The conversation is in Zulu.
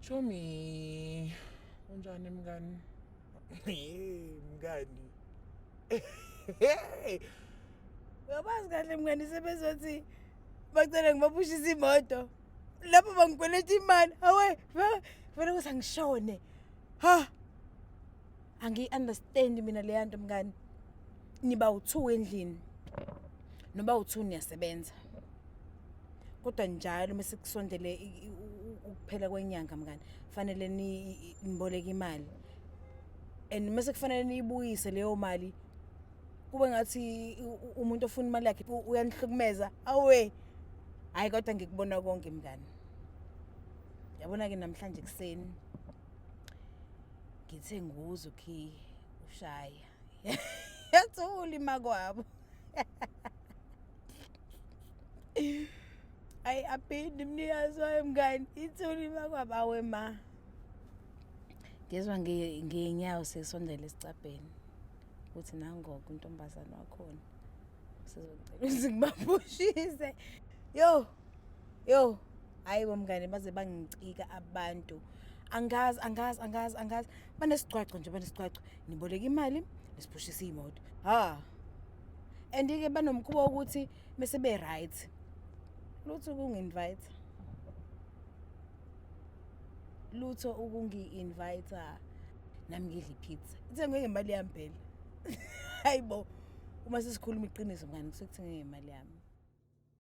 Chomi, unjani mngani? Mngani. Yabazi kahle mngani sebezothi bacela ngibapushise imoto. Lapho bangikweleta imali. Hawe, vele ukuthi angishone. Ha. Angi-understand mina le nto mngani. Niba u2 endlini. Noba u2 niyasebenza. Kodwa njalo mase kusondele ukuphela kwenyanga mngani. Fanele niboleke imali. And mase kufanele niyibuyise leyo mali. Kube ngathi umuntu ofuna imali yakhe uyanihlukumeza. Awe. Hayi kodwa ngikubona konke mngani. Yabona ke namhlanje kuseni ngithe nguzo key ushaya. Yathula imakwabo. Ay aphinde mnikazi wayo mngani ithula imakwabo awe ma. Ngezwe ngenyawo sesondela esicabheni. Uthi nangoku intombazana wakhona. Sizocela ukuthi ngibapushise. Yo. Hayibo mngane baze bangicika abantu. Angazi. Banesicwaco nje banesicwaco. Niboleka imali, nisiphushisa imoto. Ha. Andike banomkhubo ukuthi mase be right. Lutho ukungi-invite. Lutho ukungi-invite nami ngidla ipizza. Ithengwe ngemali yami phela. Hayibo. Uma sesikhuluma iqiniso mngani kusekuthengwe ngemali yami.